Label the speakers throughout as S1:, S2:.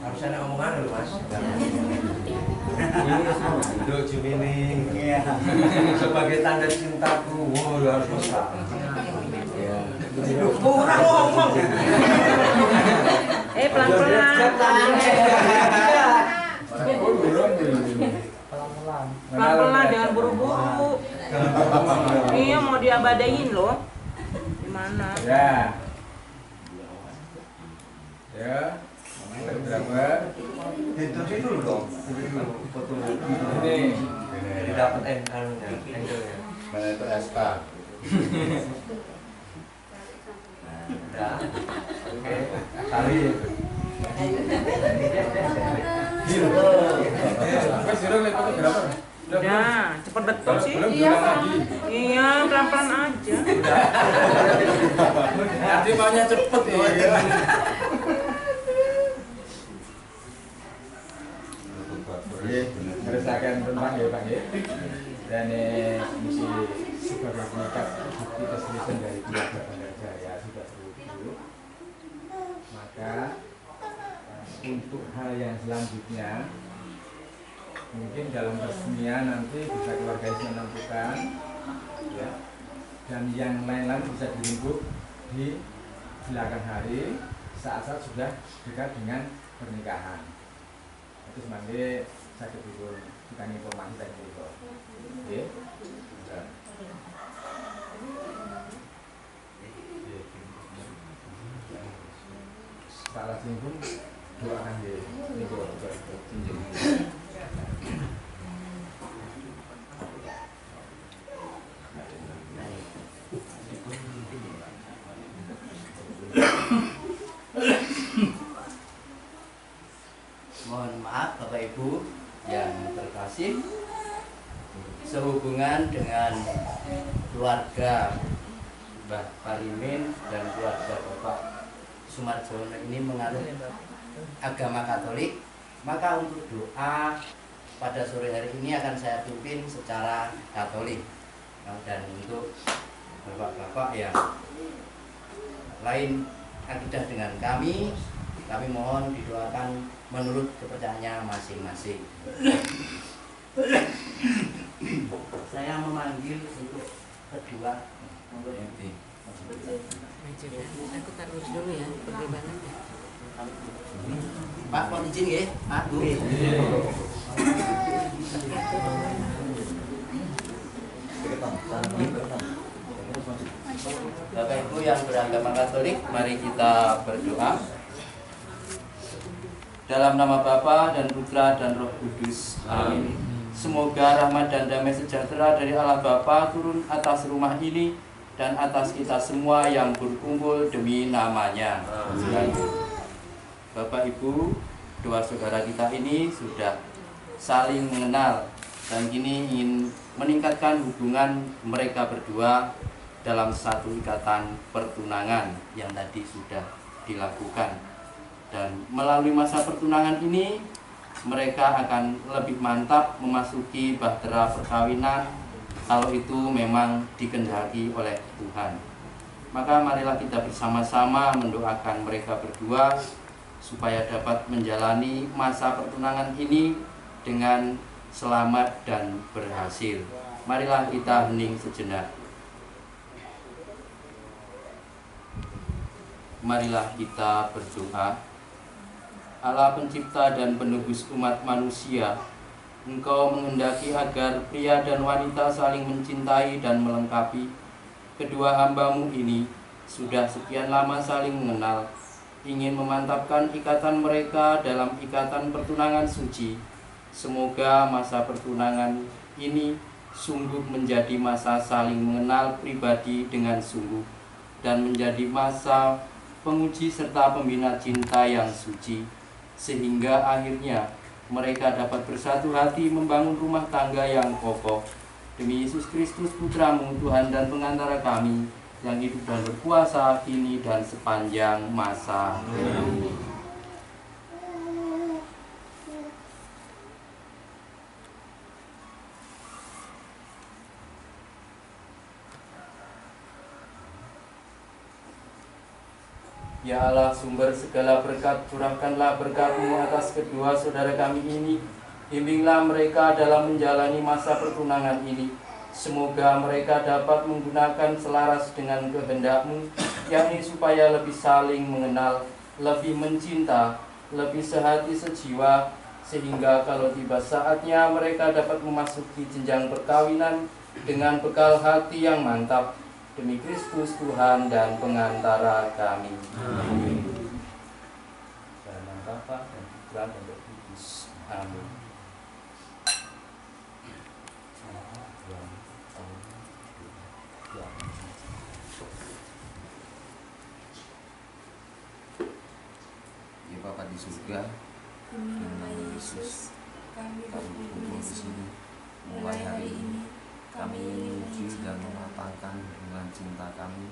S1: Harus ada omongan dulu mas.
S2: Duduk Jumini.
S1: Iya. Sebagai tanda cintaku, harus besar. Ya. Kurang ngomong.
S3: Pelan-pelan. Pelan-pelan, jangan buru-buru. Iya, mau diabadain loh. Gimana?
S2: Ya. Ya. Berapa?
S1: Itu dulu dong. Foto.
S2: Ini.
S1: Dapat angle-nya.
S2: Mana itu SK?
S1: Udah. Oke. Kali.
S2: Wes sira lek fotografer.
S3: Udah, cepet betul sih.
S2: Iya,
S3: Iya, pelan-pelan aja.
S2: nanti maunya cepet ya. Harus akan tentang ya Pak ya. Dan misi sebagai pengikat bukti keseriusan dari keluarga Bandarjaya sudah terukur. Maka untuk hal yang selanjutnya mungkin dalam peresmian nanti bisa keluarga itu menentukan ya, dan yang lain-lain bisa diringkuk di belakang hari saat-saat sudah dekat dengan pernikahan. Itu sebagai sakit dulu bukan informasi tadi itu. Oke. Salah singgung doakan di itu cincin.
S4: Mohon maaf Bapak Ibu yang terkasih, sehubungan dengan keluarga Mbah Parimin dan keluarga Bapak Sumarjono ini menganut agama Katolik, maka untuk doa pada sore hari ini akan saya pimpin secara Katolik. Dan untuk bapak-bapak yang lain akidah dengan kami mohon didoakan menurut kepercayaannya masing-masing. Saya memanggil untuk kedua.
S3: Aku taruh dulu ya, pergi banget ya.
S4: Pak, mohon izin ya, Pak Bu. Bapak Ibu yang beragama Katolik, mari kita berdoa. Dalam nama Bapa dan Putra dan Roh Kudus. Amin. Semoga rahmat dan damai sejahtera dari Allah Bapa turun atas rumah ini dan atas kita semua yang berkumpul demi namanya. Bapak Ibu, dua saudara kita ini sudah saling mengenal dan kini ingin meningkatkan hubungan mereka berdua dalam satu ikatan pertunangan yang tadi sudah dilakukan. Dan melalui masa pertunangan ini mereka akan lebih mantap memasuki bahtera perkawinan kalau itu memang dikehendaki oleh Tuhan. Maka marilah kita bersama-sama mendoakan mereka berdua supaya dapat menjalani masa pertunangan ini dengan selamat dan berhasil. Marilah kita hening sejenak. Marilah kita berdoa. Allah pencipta dan penebus umat manusia, Engkau menghendaki agar pria dan wanita saling mencintai dan melengkapi. Kedua hamba-Mu ini sudah sekian lama saling mengenal, ingin memantapkan ikatan mereka dalam ikatan pertunangan suci. Semoga masa pertunangan ini sungguh menjadi masa saling mengenal pribadi dengan sungguh dan menjadi masa penguji serta pembina cinta yang suci, sehingga akhirnya mereka dapat bersatu hati membangun rumah tangga yang kokoh. Demi Yesus Kristus Putra-Mu, Tuhan dan pengantara kami, yang hidup dan berkuasa kini dan sepanjang masa. Amin. Ya Allah, sumber segala berkat, curahkanlah berkat-Mu atas kedua saudara kami ini. Bimbinglah mereka dalam menjalani masa pertunangan ini. Semoga mereka dapat menggunakan selaras dengan kehendak-Mu, yakni supaya lebih saling mengenal, lebih mencinta, lebih sehati sejiwa, sehingga kalau tiba saatnya mereka dapat memasuki jenjang perkawinan dengan bekal hati yang mantap. Demi Kristus Tuhan dan pengantara kami. Amin. Dalam Bapa dan Putra dan Roh Kudus. Amin.
S5: Ya Bapa di surga,
S6: Demi nama Yesus, kami berkumpul di sini. Mulai hari ini, kami ingin menguji dan mematangkan hubungan cinta kami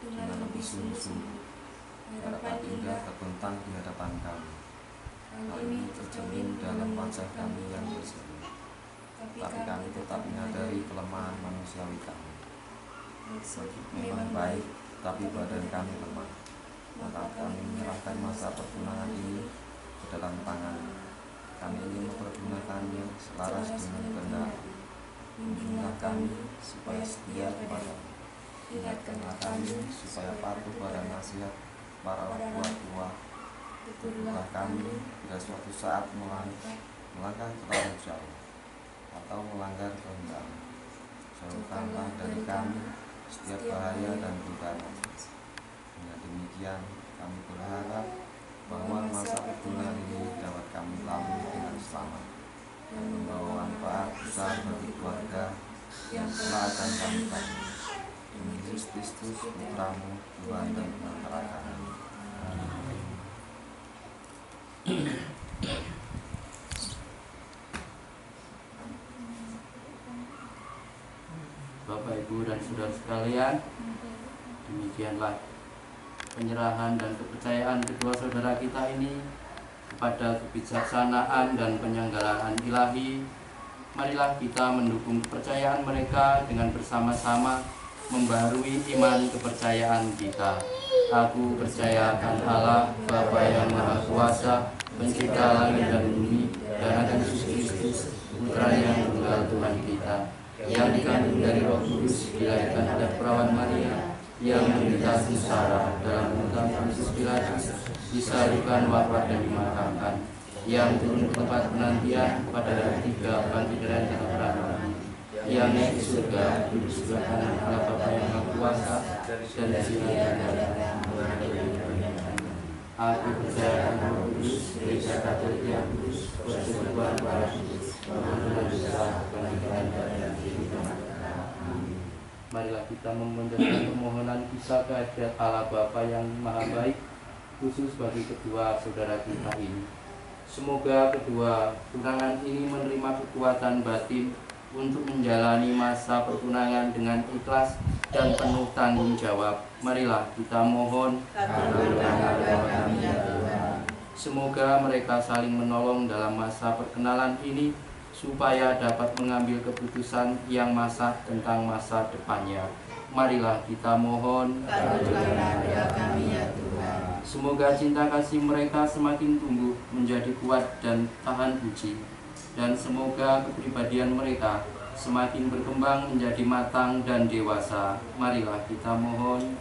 S6: dengan lebih sungguh-sungguh. Harapan indah terbentang di hadapan kami. Hal ini tercermin dalam wajah kami yang berseri. Tapi kami tetap menyadari kelemahan manusiawi kami. Memang baik, tapi badan kami lemah. Maka kami menyerahkan masa pertunangan ini ke dalam tangan. Kami ingin mempergunakannya selaras dengan kehendak. Bimbinglah kami supaya setia kepadamu. Ingatkanlah kami supaya patuh pada nasihat para orang tua. Tegurlah kami bila suatu saat melangkah terlalu jauh atau melanggar kehendak-Mu. Jauhkanlah dari kami setiap bahaya dan godaan. Dengan demikian kami berharap bahwa masa pertunangan ini dapat kami lalui dengan selamat dan membawa manfaat besar bagi keluarga yang telah akan kami bangun. Demi Yesus Kristus Putra-Mu, Tuhan dan pengantara kami.
S4: Bapak, Ibu, dan saudara sekalian, demikianlah penyerahan dan kepercayaan kedua saudara kita ini kepada kebijaksanaan dan penyanggalaan ilahi. Marilah kita mendukung kepercayaan mereka dengan bersama-sama membarui iman kepercayaan kita. Aku percaya akan Allah, Bapa yang Maha Kuasa, Pencipta langit dan bumi, dan akan Yesus Kristus, Putra yang tunggal Tuhan kita, yang dikandung dari Roh Kudus, dilahirkan dari perawan Maria, yang menderita sengsara dalam penentang Pontius Pilatus, disalibkan, wafat dan dimakamkan, yang turun ke tempat penantian pada hari ketiga bangkit dari antara mati, yang naik ke surga, duduk sebelah kanan Allah Bapa yang Maha Kuasa, dan disediakan Aku percaya akan Roh Kudus, Gereja Katolik yang kudus, persekutuan para kudus, pengampunan dosa, pengadilan dan kehidupan. Amin. Marilah kita memanjatkan permohonan kisah kehadirat Allah Bapa yang Maha Baik, khusus bagi kedua saudara kita ini. Semoga kedua tunangan ini menerima kekuatan batin untuk menjalani masa pertunangan dengan ikhlas dan penuh tanggung jawab. Marilah kita mohon. Semoga mereka saling menolong dalam masa perkenalan ini, supaya dapat mengambil keputusan yang masak tentang masa depannya. Marilah kita mohon. Semoga cinta kasih mereka semakin tumbuh menjadi kuat dan tahan uji, dan semoga kepribadian mereka semakin berkembang menjadi matang dan dewasa. Marilah kita mohon.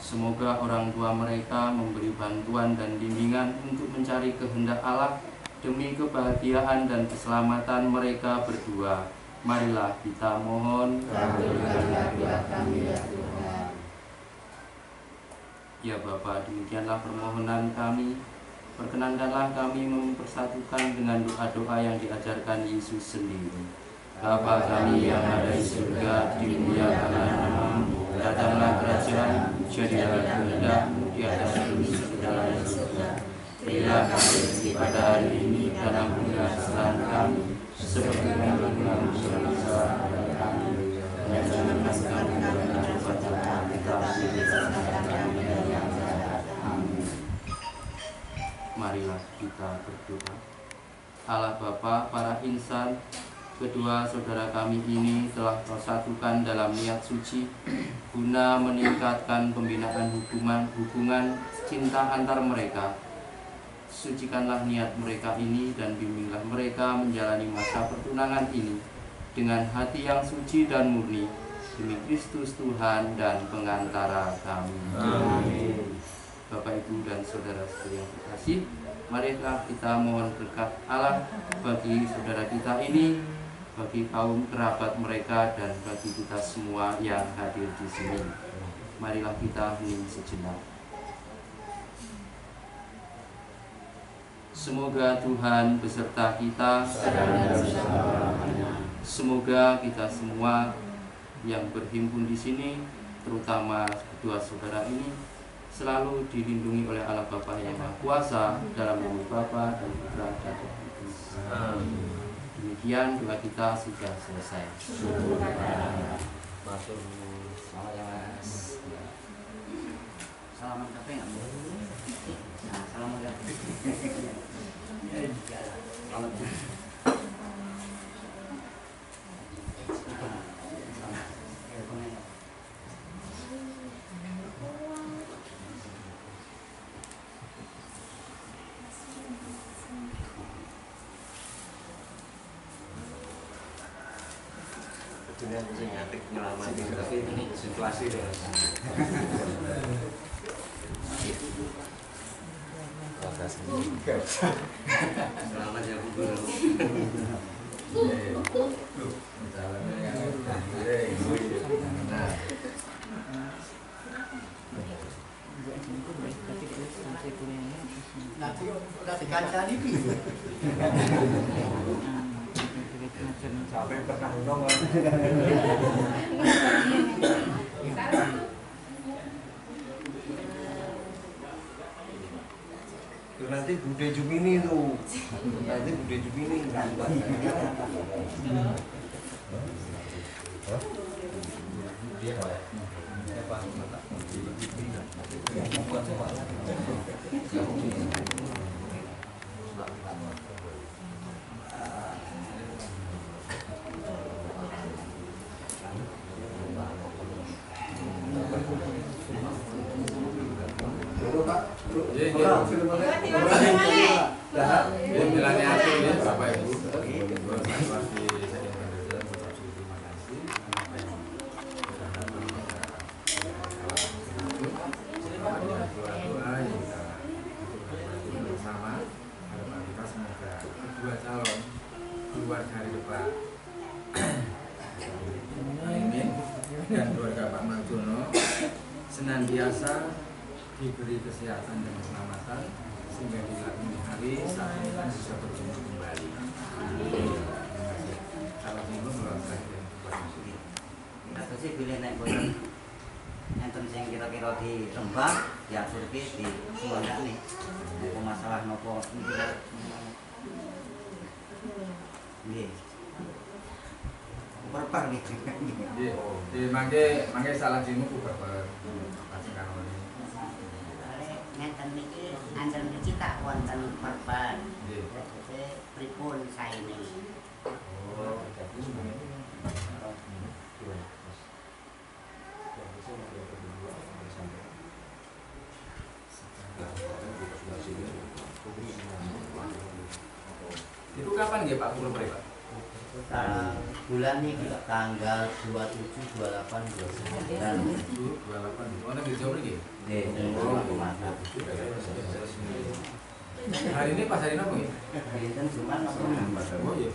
S4: Semoga orang tua mereka memberi bantuan dan bimbingan untuk mencari kehendak Allah demi kebahagiaan dan keselamatan mereka berdua. Marilah kita mohon. Ya Bapa, demikianlah permohonan kami. Perkenankanlah kami mempersatukan dengan doa-doa yang diajarkan Yesus sendiri. Bapa kami yang ada di surga, dimuliakanlah namamu, datanglah kerajaan, jadilah kehendak-Mu di atas bumi seperti dalam surga. Berilah kami rezeki pada hari ini, dan ampunilah kesalahan kami, seperti kami mengampuni kesalahan kami. Dan jangan kami dalam pencobaan, tetapi bebaskanlah kami dari yang jahat. Amin. Marilah kita berdoa. Allah Bapa, para insan, kedua saudara kami ini telah Kau satukan dalam niat suci guna meningkatkan pembinaan hubungan cinta antar mereka. Sucikanlah niat mereka ini dan bimbinglah mereka menjalani masa pertunangan ini dengan hati yang suci dan murni demi Kristus Tuhan dan pengantara kami. Amin. Bapak, Ibu, dan saudara-saudari yang terkasih, marilah kita mohon berkat Allah bagi saudara kita ini, bagi kaum kerabat mereka, dan bagi kita semua yang hadir di sini. Marilah kita hening sejenak. Semoga Tuhan beserta kita. Semoga kita semua yang berhimpun di sini, terutama kedua saudara ini, selalu dilindungi oleh Allah Bapa yang Maha Kuasa dalam nama Bapa dan Putra dan Roh Kudus. Demikian doa kita sudah selesai.
S5: Masuk. Salaman kafe nggak mau? Nah, salaman kafe. Selamat.
S1: Dunia sing ngatik nyelamati tapi ini situasi deh. Selamat ya Bu Guru. Sampai pernah dong. Itu nanti Bude Jumini tuh. Nanti Bude Jumini.
S2: Dan keluarga Pak Marjono senantiasa diberi kesehatan dan keselamatan sehingga di hari saat ini bisa berjumpa kembali. Kalau minggu melalui
S5: Atau sih pilih naik bosan enten sing kira-kira di Rembang ya survei di Suwanda nih. Nopo masalah nopo nggih. Perpar nih.
S2: Di mangke salah jimu ku bapak kasih kanone.
S7: Ngenten niki anten niki tak wonten perban. Nggih. Pripun saene?
S2: Oh, itu kapan nggih Pak Guru Pak?
S5: Bulan ini tanggal 27, 28, 29.
S2: 28. Oh, nek jauh iki?
S5: Nggih,
S2: Hari ini pas hari apa nggih?
S5: Dinten Jumat napa?
S2: Oh iya.